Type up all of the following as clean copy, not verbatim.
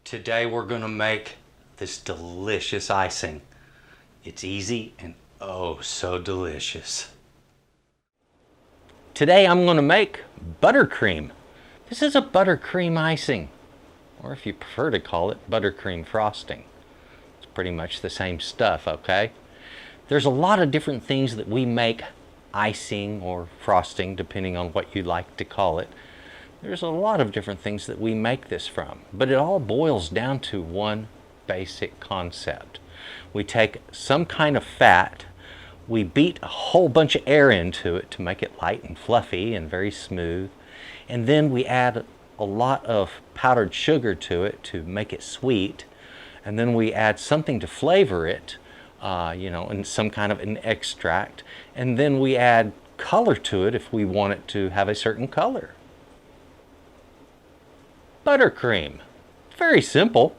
Today we're going to make this delicious icing. It's easy and oh so delicious. Today I'm going to make buttercream. This is a buttercream icing, or if you prefer to call it buttercream frosting. It's pretty much the same stuff, okay? There's a lot of different things that we make icing or frosting, depending on what you like to call it. There's a lot of different things that we make this from, but it all boils down to one basic concept. We take some kind of fat, we beat a whole bunch of air into it to make it light and fluffy and very smooth, and then we add a lot of powdered sugar to it to make it sweet, and then we add something to flavor it, and some kind of an extract, and then we add color to it if we want it to have a certain color. Buttercream. Very simple.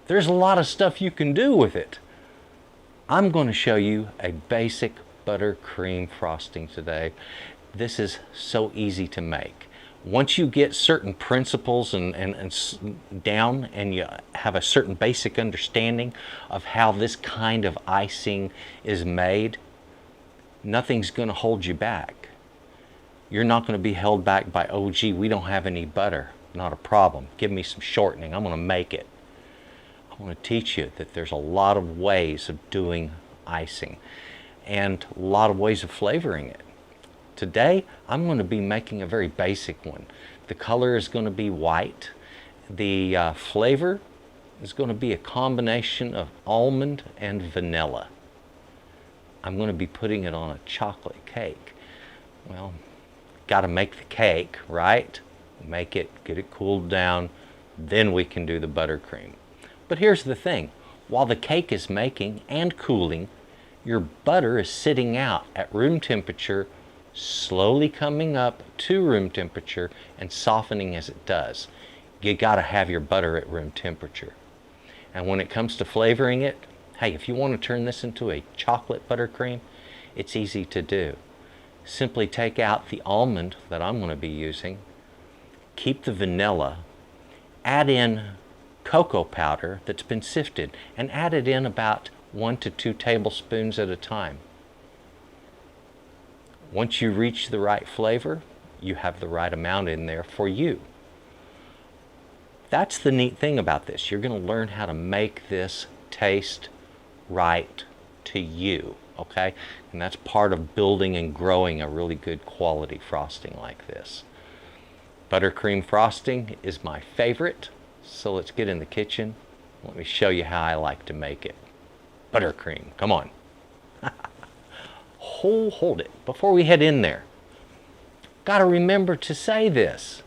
There's a lot of stuff you can do with it. I'm going to show you a basic buttercream frosting today. This is so easy to make. Once you get certain principles and down, and you have a certain basic understanding of how this kind of icing is made, nothing's going to hold you back. You're not going to be held back by, oh gee, we don't have any butter. Not a problem. Give me some shortening. I'm going to make it. I want to teach you that there's a lot of ways of doing icing and a lot of ways of flavoring it. Today, I'm going to be making a very basic one. The color is going to be white. The flavor is going to be a combination of almond and vanilla. I'm going to be putting it on a chocolate cake. Well, got to make the cake, right? Make it, get it cooled down, then we can do the buttercream. But here's the thing, while the cake is making and cooling, your butter is sitting out at room temperature, slowly coming up to room temperature and softening as it does. You gotta have your butter at room temperature. And when it comes to flavoring it, hey, if you want to turn this into a chocolate buttercream, it's easy to do. Simply take out the almond that I'm going to be using, keep the vanilla, add in cocoa powder that's been sifted, and add it in about 1 to 2 tablespoons at a time. Once you reach the right flavor, you have the right amount in there for you. That's the neat thing about this. You're going to learn how to make this taste right to you, okay? And that's part of building and growing a really good quality frosting like this. Buttercream frosting is my favorite, so let's get in the kitchen. Let me show you how I like to make it. Buttercream, come on. Hold it. Before we head in there, gotta remember to say this.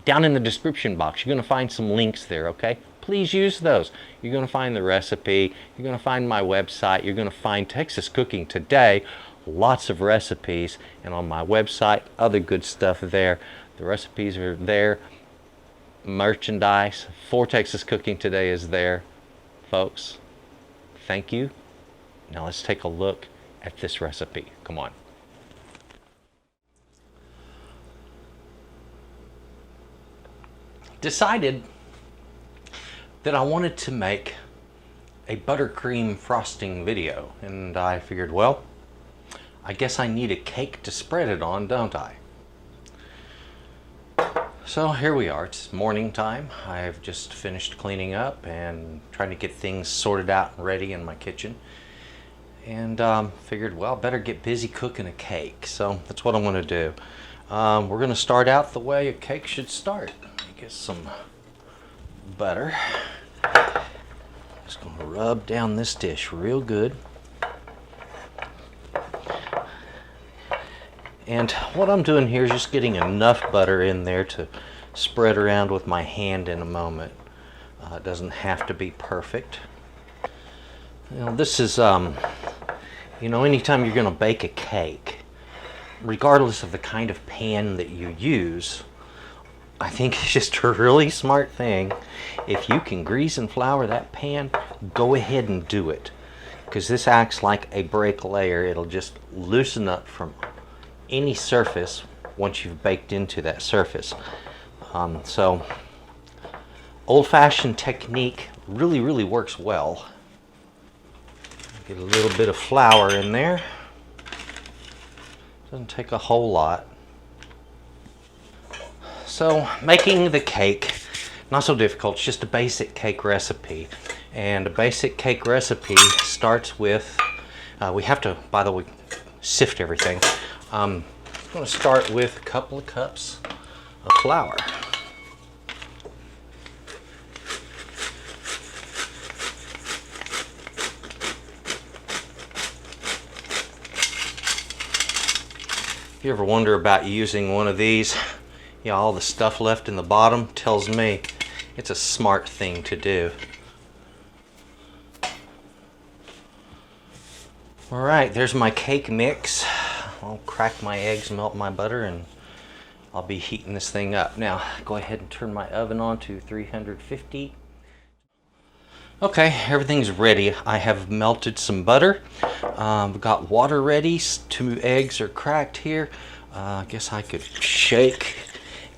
Down in the description box, you're gonna find some links there, okay? Please use those. You're gonna find the recipe, you're gonna find my website, you're gonna find Texas Cooking Today, lots of recipes, and on my website, other good stuff there. The recipes are there. Merchandise for Texas Cooking Today is there. Folks, thank you. Now let's take a look at this recipe. Come on. Decided that I wanted to make a buttercream frosting video, and I figured, well, I guess I need a cake to spread it on, don't I? So here we are, it's morning time. I've just finished cleaning up and trying to get things sorted out and ready in my kitchen. And figured, well, better get busy cooking a cake. So that's what I'm gonna do. We're gonna start out the way a cake should start. Get some butter. Just gonna rub down this dish real good. And what I'm doing here is just getting enough butter in there to spread around with my hand in a moment. It doesn't have to be perfect. This is, anytime you're going to bake a cake, regardless of the kind of pan that you use, I think it's just a really smart thing. If you can grease and flour that pan, go ahead and do it. Because this acts like a brake layer. It'll just loosen up from any surface once you've baked into that surface. So old-fashioned technique really works well. Get a little bit of flour in there. Doesn't take a whole lot. So making the cake, not so difficult, it's just a basic cake recipe. And a basic cake recipe starts with, we have to, by the way, sift everything. I'm going to start with a couple of cups of flour. If you ever wonder about using one of these, all the stuff left in the bottom tells me it's a smart thing to do. Alright, there's my cake mix. I'll crack my eggs, melt my butter, and I'll be heating this thing up. Now, go ahead and turn my oven on to 350. Okay, everything's ready. I have melted some butter. Got water ready. 2 eggs are cracked here. I guess I could shake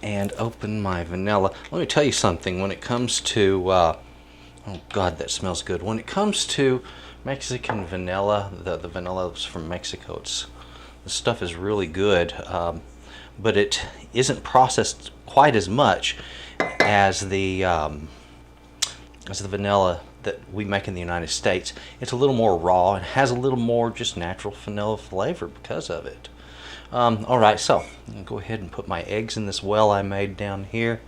and open my vanilla. Let me tell you something. When it comes to, oh God, that smells good. When it comes to Mexican vanilla, the vanilla is from Mexico. The stuff is really good, but it isn't processed quite as much as the vanilla that we make in the United States. It's a little more raw and has a little more just natural vanilla flavor because of it. Alright, so I'm gonna go ahead and put my eggs in this well I made down here.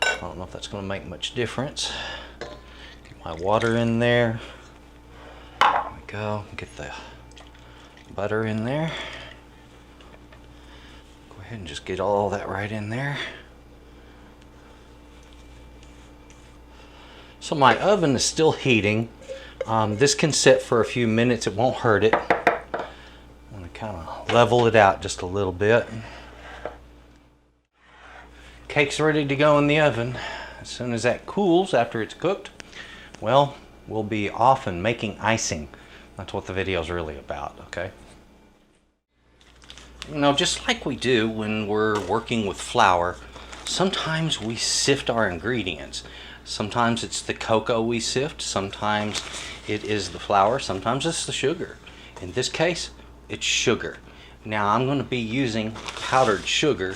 I don't know if that's going to make much difference. Get my water in there. There we go. Get the butter in there. Go ahead and just get all that right in there. So my oven is still heating. This can sit for a few minutes. It won't hurt it. I'm going to kind of level it out just a little bit. Cake's ready to go in the oven. As soon as that cools after it's cooked, well, we'll be off and making icing. That's what the video is really about, okay? You know, just like we do when we're working with flour, sometimes we sift our ingredients. Sometimes it's the cocoa we sift, sometimes it is the flour, sometimes it's the sugar. In this case, it's sugar. Now I'm going to be using powdered sugar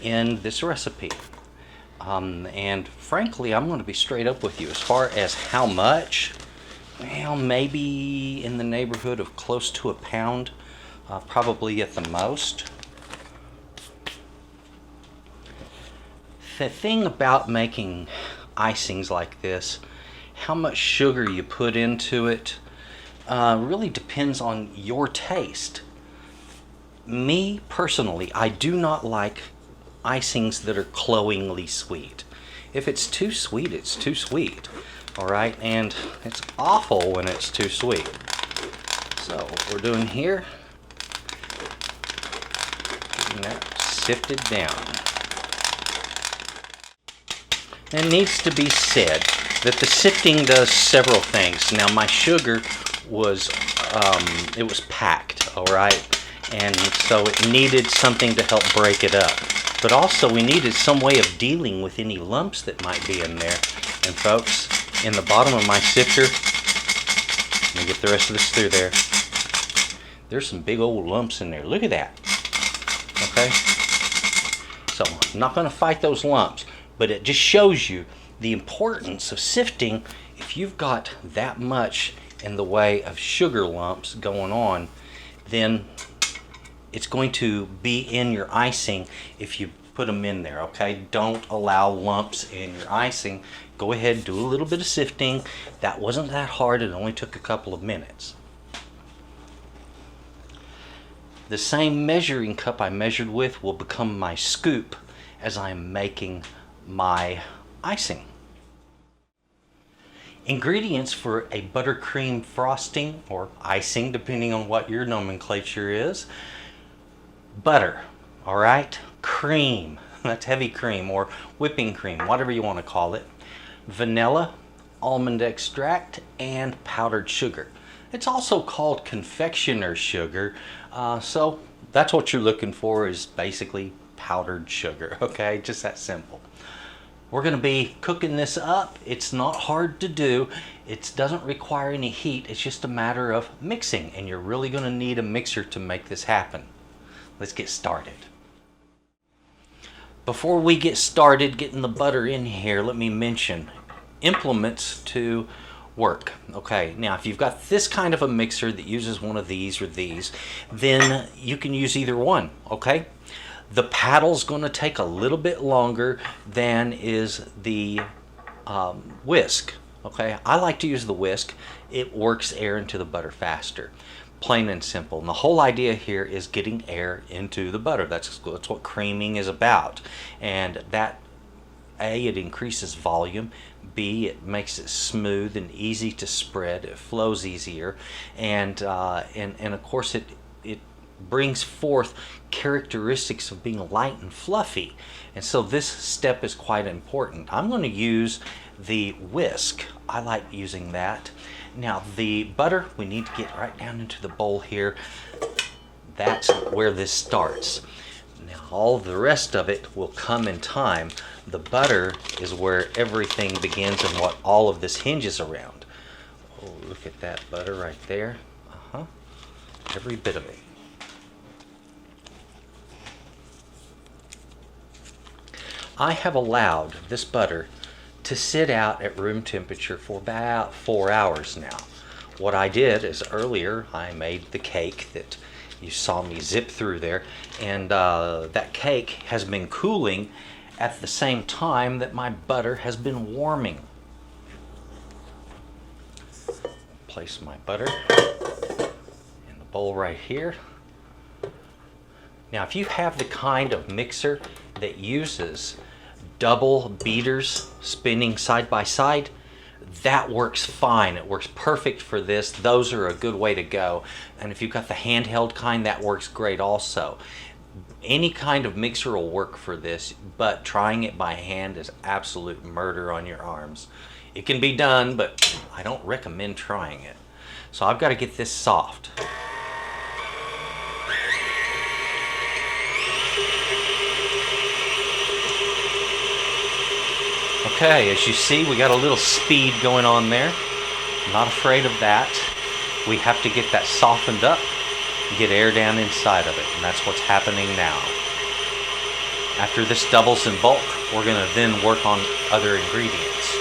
in this recipe. And frankly, I'm going to be straight up with you as far as how much. Well, maybe in the neighborhood of close to a pound, probably at the most. The thing about making icings like this, how much sugar you put into it really depends on your taste. Me personally, I do not like icings that are cloyingly sweet. If it's too sweet, it's too sweet. Alright, and it's awful when it's too sweet. So what we're doing here, getting that sifted down. It needs to be said that the sifting does several things. Now my sugar was, it was packed, alright? And so it needed something to help break it up. But also we needed some way of dealing with any lumps that might be in there. And folks, in the bottom of my sifter, let me get the rest of this through there. There's some big old lumps in there. Look at that. Okay? So I'm not going to fight those lumps. But it just shows you the importance of sifting. If you've got that much in the way of sugar lumps going on, then it's going to be in your icing if you put them in there, okay? Don't allow lumps in your icing. Go ahead and do a little bit of sifting. That wasn't that hard. It only took a couple of minutes. The same measuring cup I measured with will become my scoop as I'm making my icing. Ingredients for a buttercream frosting or icing, depending on what your nomenclature is. Butter, all right? Cream, that's heavy cream or whipping cream, whatever you want to call it. Vanilla, almond extract, and powdered sugar. It's also called confectioner's sugar, so that's what you're looking for, is basically powdered sugar, okay? Just that simple. We're going to be cooking this up. It's not hard to do. It doesn't require any heat. It's just a matter of mixing, and you're really going to need a mixer to make this happen. Let's get started. Before we get started getting the butter in here, let me mention implements to work. Okay, now if you've got this kind of a mixer that uses one of these or these, then you can use either one, okay? The paddle's going to take a little bit longer than is the whisk. Okay, I like to use the whisk. It works air into the butter faster. Plain and simple. And the whole idea here is getting air into the butter. That's what creaming is about. And that, A, it increases volume. B, it makes it smooth and easy to spread. It flows easier. And of course it brings forth characteristics of being light and fluffy. And so this step is quite important. I'm going to use the whisk. I like using that. Now the butter, we need to get right down into the bowl here. That's where this starts. Now all the rest of it will come in time. The butter is where everything begins and what all of this hinges around. Oh, look at that butter right there. Every bit of it. I have allowed this butter to sit out at room temperature for about 4 hours now. What I did is earlier I made the cake that you saw me zip through there, and that cake has been cooling at the same time that my butter has been warming. Place my butter in the bowl right here. Now if you have the kind of mixer that uses double beaters spinning side by side, that works fine. It works perfect for this. Those are a good way to go. And if you've got the handheld kind, that works great also. Any kind of mixer will work for this, but trying it by hand is absolute murder on your arms. It can be done, but I don't recommend trying it. So I've got to get this soft. Okay, as you see, we got a little speed going on there. Not afraid of that. We have to get that softened up, get air down inside of it, and that's what's happening now. After this doubles in bulk, we're going to then work on other ingredients.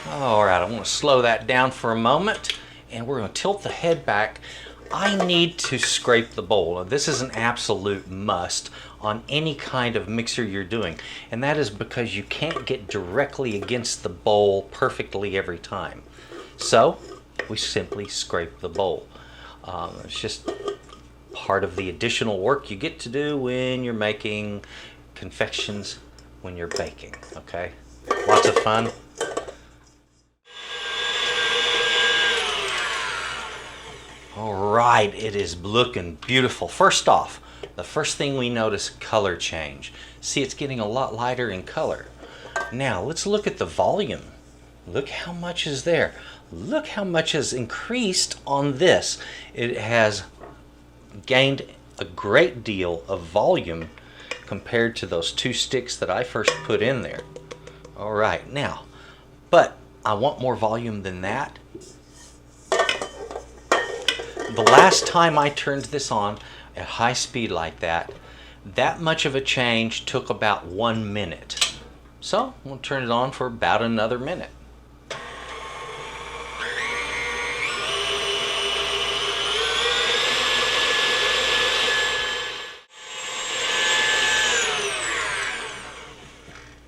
All right, I'm going to slow that down for a moment, and we're going to tilt the head back. I need to scrape the bowl. Now, this is an absolute must on any kind of mixer you're doing, and that is because you can't get directly against the bowl perfectly every time. So we simply scrape the bowl. It's just part of the additional work you get to do when you're making confections, when you're baking. Okay, lots of fun. All right, it is looking beautiful. First off, the first thing we notice, color change. See, it's getting a lot lighter in color. Now, let's look at the volume. Look how much is there. Look how much has increased on this. It has gained a great deal of volume compared to those 2 sticks that I first put in there. All right, now, but I want more volume than that. The last time I turned this on at high speed like that, that much of a change took about 1 minute. So we'll turn it on for about another minute.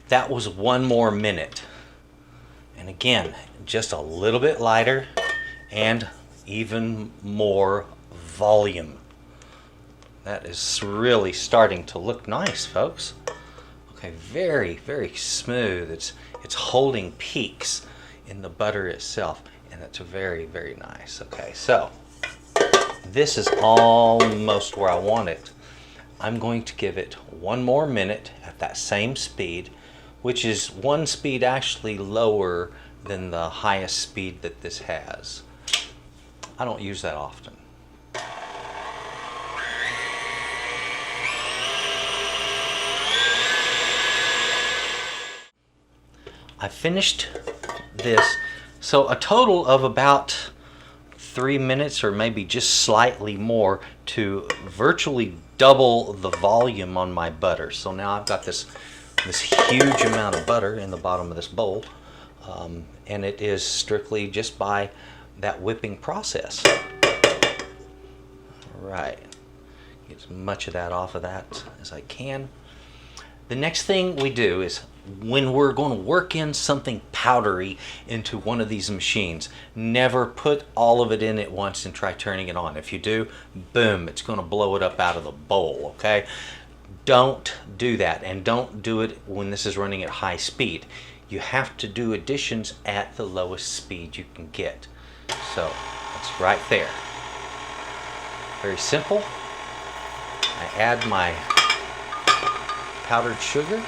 That was 1 more minute. And again, just a little bit lighter and even more volume. That is really starting to look nice, folks. Okay, very, very smooth. It's holding peaks in the butter itself, and it's very, very nice. Okay, so this is almost where I want it. I'm going to give it 1 more minute at that same speed, which is 1 speed actually lower than the highest speed that this has. I don't use that often. I finished this, so a total of about 3 minutes or maybe just slightly more to virtually double the volume on my butter. So now I've got this huge amount of butter in the bottom of this bowl, and it is strictly just by that whipping process. All right, get as much of that off of that as I can. The next thing we do is, when we're going to work in something powdery into one of these machines, never put all of it in at once and try turning it on. If you do, boom, it's going to blow it up out of the bowl, okay? Don't do that, and don't do it when this is running at high speed. You have to do additions at the lowest speed you can get. So that's right there. Very simple. I add my powdered sugar, 1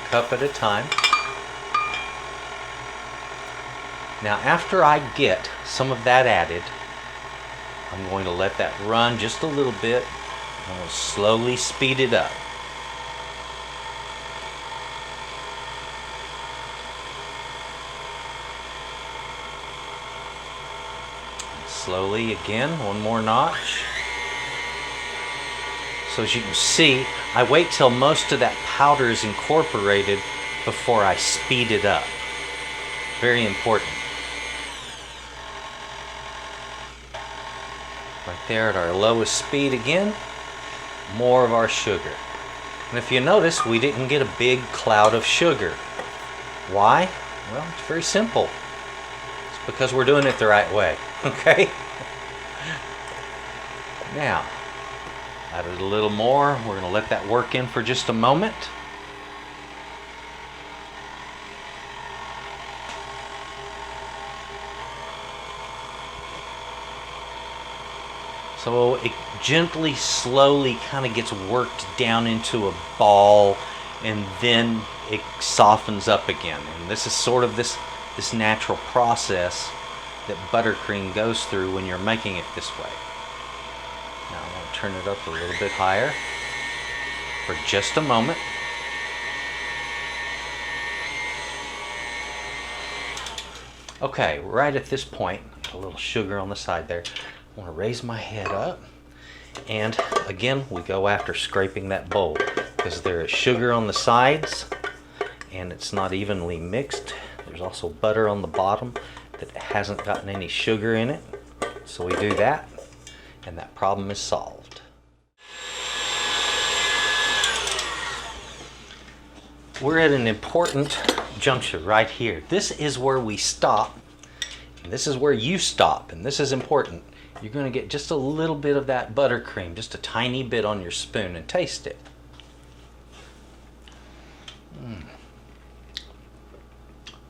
cup at a time. Now after I get some of that added, I'm going to let that run just a little bit, and we'll slowly speed it up. And slowly again, 1 more notch. So as you can see, I wait till most of that powder is incorporated before I speed it up. Very important. Right there at our lowest speed again, more of our sugar. And if you notice, we didn't get a big cloud of sugar. Why? Well, it's very simple. It's because we're doing it the right way, okay? Now, add it a little more. We're going to let that work in for just a moment. So it gently, slowly kind of gets worked down into a ball, and then it softens up again. And this is sort of this natural process that buttercream goes through when you're making it this way. Now I'm going to turn it up a little bit higher for just a moment. Okay, right at this point, a little sugar on the side there. I want to raise my head up, and again we go after scraping that bowl, because there is sugar on the sides and it's not evenly mixed. There's also butter on the bottom that hasn't gotten any sugar in it. So we do that, and that problem is solved. We're at an important juncture right here. This is where we stop, and this is where you stop, and this is important. You're going to get just a little bit of that buttercream, just a tiny bit on your spoon, and taste it.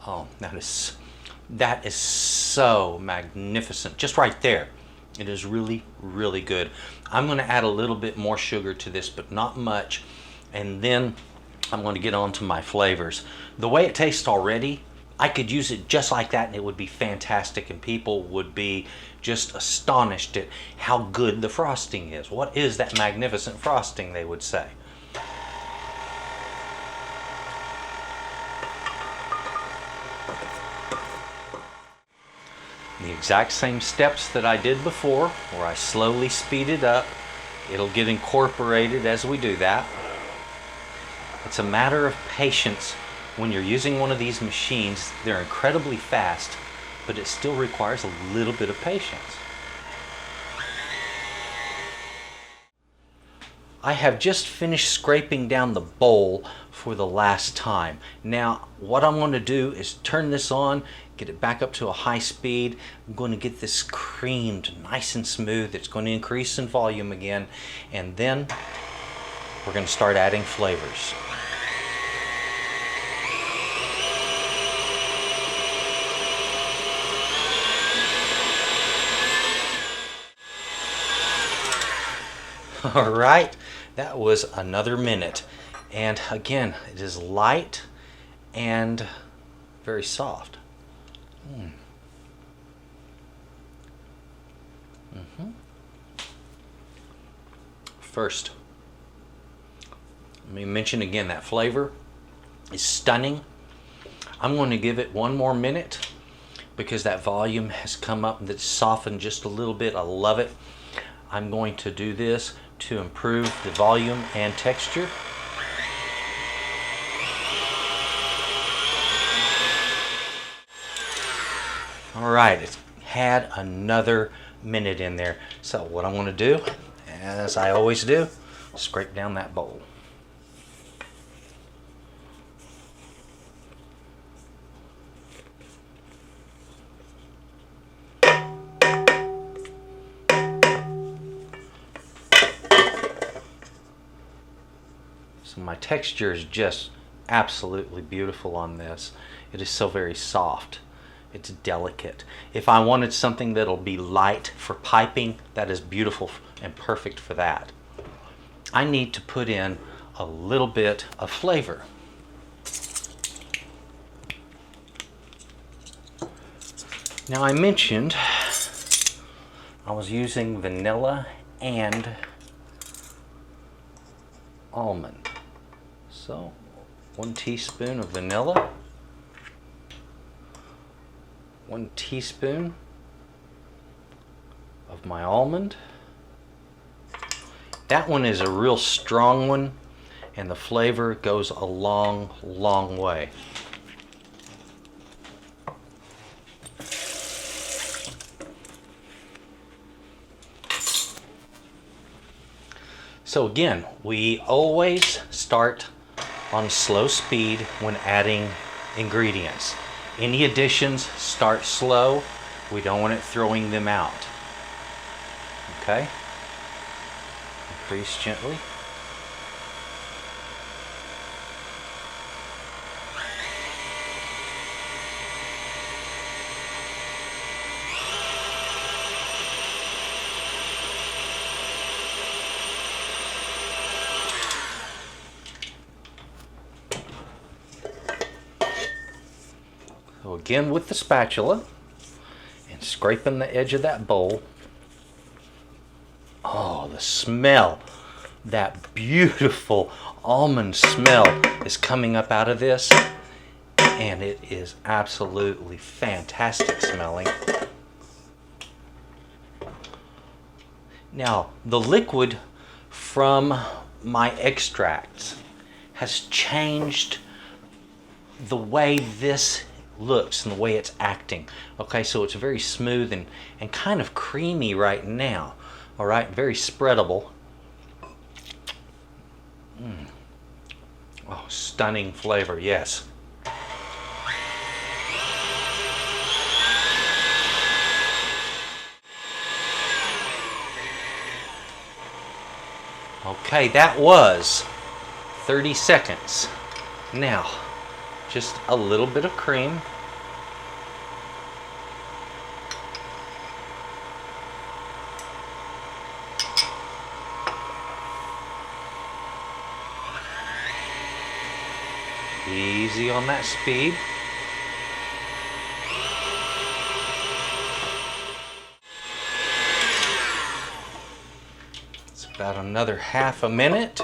Oh, that is so magnificent, just right there. It is really, really good. I'm going to add a little bit more sugar to this, but not much, and then I'm going to get on to my flavors. The way it tastes already, I could use it just like that and it would be fantastic, and people would be just astonished at how good the frosting is. What is that magnificent frosting, they would say. The exact same steps that I did before, where I slowly speed it up. It'll get incorporated as we do that. It's a matter of patience. When you're using one of these machines, they're incredibly fast, but it still requires a little bit of patience. I have just finished scraping down the bowl for the last time. Now, what I'm going to do is turn this on, get it back up to a high speed. I'm going to get this creamed nice and smooth. It's going to increase in volume again, and then we're going to start adding flavors. All right, that was another minute, and again, it is light and very soft. First, let me mention again that flavor. is stunning. I'm going to give it one more minute because that volume has come up and it's softened just a little bit. I love it. I'm going to do this to improve the volume and texture. All right, it's had another minute in there. So what I'm going to do, as I always do, scrape down that bowl. So my texture is just absolutely beautiful on this. It is so very soft. It's delicate. If I wanted something that'll be light for piping, that is beautiful and perfect for that. I need to put in a little bit of flavor. Now I mentioned I was using vanilla and almond. So 1 teaspoon of vanilla, 1 teaspoon of my almond. That one is a real strong one, and the flavor goes a long, long way. So again, we always start on slow speed when adding ingredients. Any additions, start slow. We don't want it throwing them out. Okay? Increase gently. So again with the spatula and scraping the edge of that bowl. Oh, the smell, that beautiful almond smell is coming up out of this, and it is absolutely fantastic smelling. Now, the liquid from my extracts has changed the way this looks and the way it's acting. Okay, so it's very smooth and kind of creamy right now. All right, very spreadable. Oh, stunning flavor, yes. Okay, that was 30 seconds. Now, just a little bit of cream. Easy on that speed. It's about another half a minute.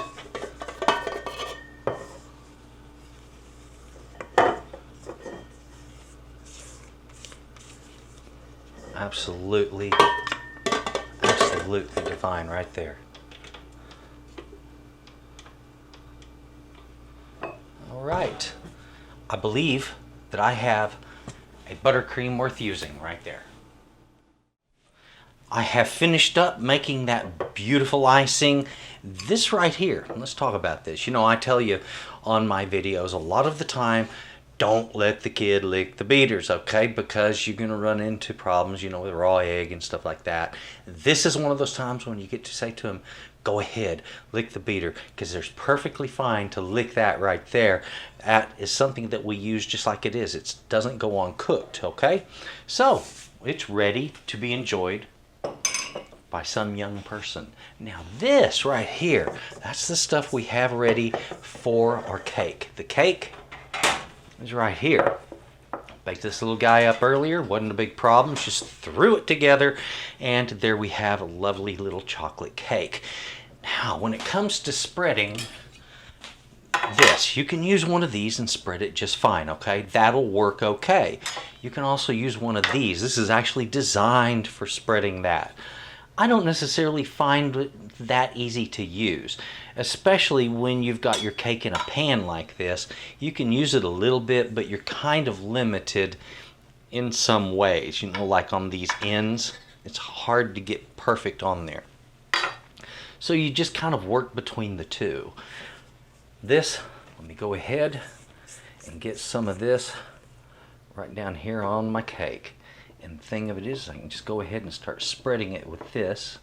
Absolutely, absolutely divine right there. All right, I believe that I have a buttercream worth using right there. I have finished up making that beautiful icing. This right here, let's talk about this. You know, I tell you on my videos a lot of the time, don't let the kid lick the beaters, okay? Because you're gonna run into problems, you know, with raw egg and stuff like that. This is one of those times when you get to say to him, go ahead, lick the beater, because there's perfectly fine to lick that right there. That is something that we use just like it is. It doesn't go on cooked, okay? So, it's ready to be enjoyed by some young person. Now this right here, that's the stuff we have ready for our cake. The cake is right here. Baked this little guy up earlier, wasn't a big problem, just threw it together, and there we have a lovely little chocolate cake. Now, when it comes to spreading, this. You can use one of these and spread it just fine, okay? That'll work okay. You can also use one of these. This is actually designed for spreading that. I don't necessarily find it that easy to use, especially when you've got your cake in a pan like this. You can use it a little bit, but you're kind of limited in some ways. You know, like on these ends, it's hard to get perfect on there. So you just kind of work between the two. This, let me go ahead and get some of this right down here on my cake. And the thing of it is, I can just go ahead and start spreading it with this.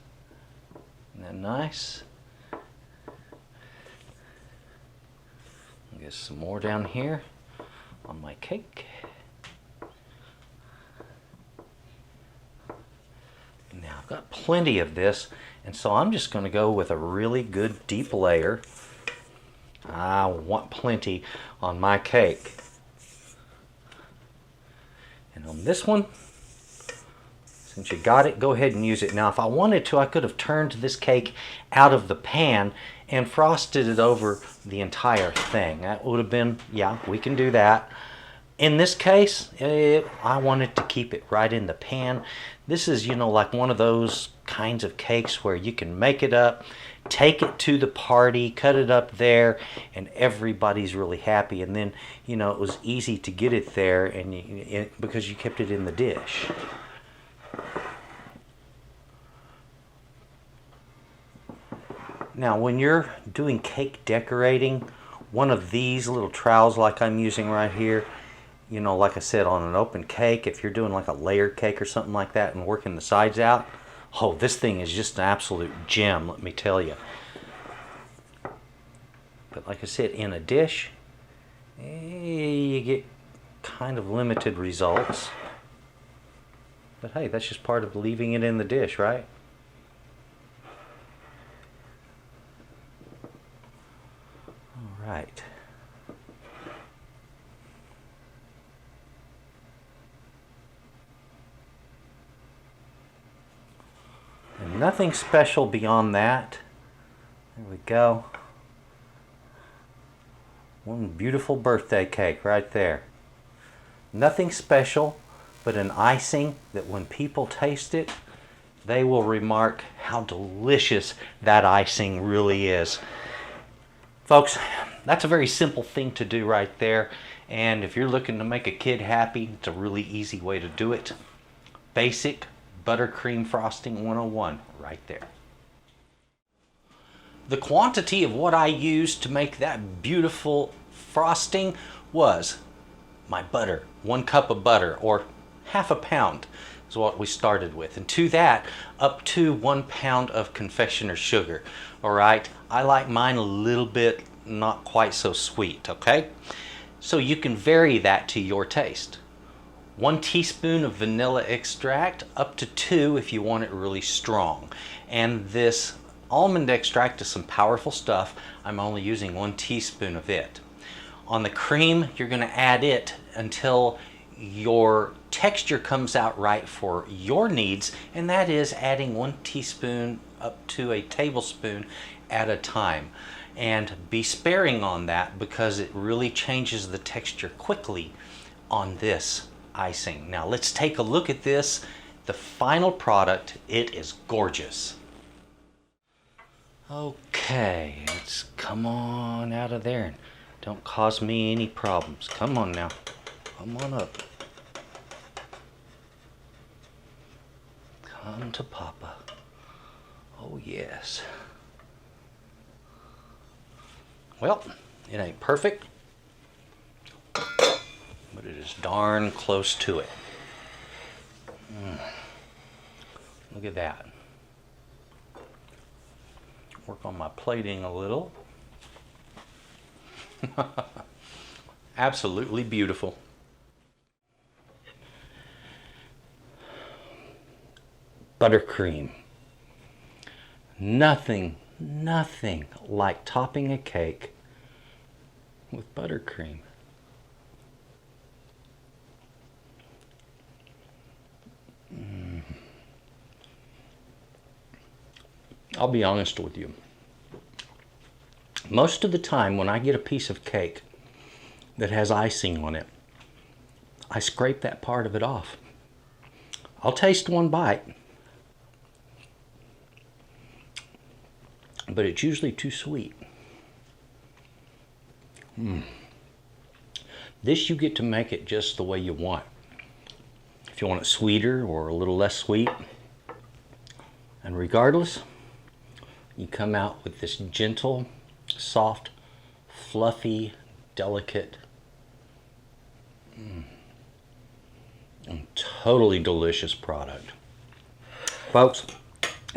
Isn't that nice? Get some more down here on my cake. Now I've got plenty of this, and so I'm just going to go with a really good deep layer. I want plenty on my cake. And on this one, since you got it, go ahead and use it. Now, if I wanted to, I could have turned this cake out of the pan and frosted it over the entire thing. That would have been, yeah, we can do that. In this case, I wanted to keep it right in the pan. This is, you know, like one of those kinds of cakes where you can make it up, take it to the party, cut it up there, and everybody's really happy. And then, you know, it was easy to get it there and because you kept it in the dish. Now, when you're doing cake decorating, one of these little trowels like I'm using right here, you know, like I said, on an open cake, if you're doing like a layered cake or something like that and working the sides out, oh, this thing is just an absolute gem, let me tell you. But like I said, in a dish, you get kind of limited results. But hey, that's just part of leaving it in the dish, right? All right. And nothing special beyond that. There we go. One beautiful birthday cake right there. Nothing special, but an icing that when people taste it, they will remark how delicious that icing really is. Folks, that's a very simple thing to do right there. And if you're looking to make a kid happy, it's a really easy way to do it. Basic Buttercream Frosting 101 right there. The quantity of what I used to make that beautiful frosting was my butter, 1 cup of butter, or half a pound is what we started with. And to that, up to 1 pound of confectioner's sugar. All right, I like mine a little bit not quite so sweet, okay? So you can vary that to your taste. 1 teaspoon of vanilla extract, up to 2 if you want it really strong. And this almond extract is some powerful stuff. I'm only using 1 teaspoon of it. On the cream, you're going to add it until your texture comes out right for your needs, and that is adding 1 teaspoon up to a tablespoon at a time. And be sparing on that because it really changes the texture quickly on this icing. Now let's take a look at this. The final product, it is gorgeous. Okay, let's come on out of there and don't cause me any problems. Come on now, come on up. Come to Papa. Oh yes. Well, it ain't perfect, but it is darn close to it. Look at that. Work on my plating a little. Absolutely beautiful. Buttercream. Nothing like topping a cake with buttercream. I'll be honest with you. Most of the time when I get a piece of cake that has icing on it, I scrape that part of it off. I'll taste one bite, but it's usually too sweet. This you get to make it just the way you want. If you want it sweeter or a little less sweet. And regardless, you come out with this gentle, soft, fluffy, delicate, and totally delicious product. Folks,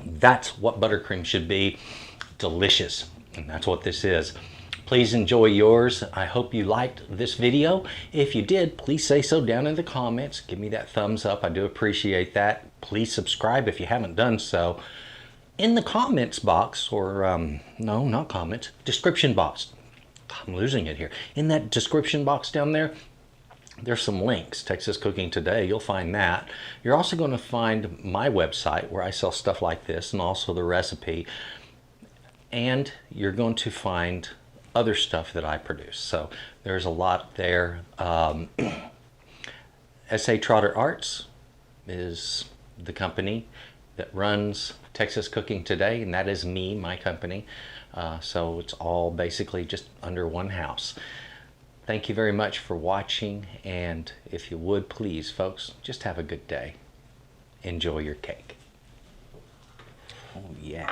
that's what buttercream should be. Delicious. And that's what this is. Please enjoy yours. I hope you liked this video. If you did, please say so down in the comments. Give me that thumbs up. I do appreciate that. Please subscribe if you haven't done so. In the comments box, or no, not comments, description box. I'm losing it here. In that description box down there, there's some links. Texas Cooking Today, you'll find that. You're also going to find my website where I sell stuff like this and also the recipe. And you're going to find other stuff that I produce. So there's a lot there. S.A.Trotter Arts is the company that runs Texas Cooking Today, and that is me, my company. So it's all basically just under one house. Thank you very much for watching, and if you would, please, folks, just have a good day. Enjoy your cake. Oh, yeah.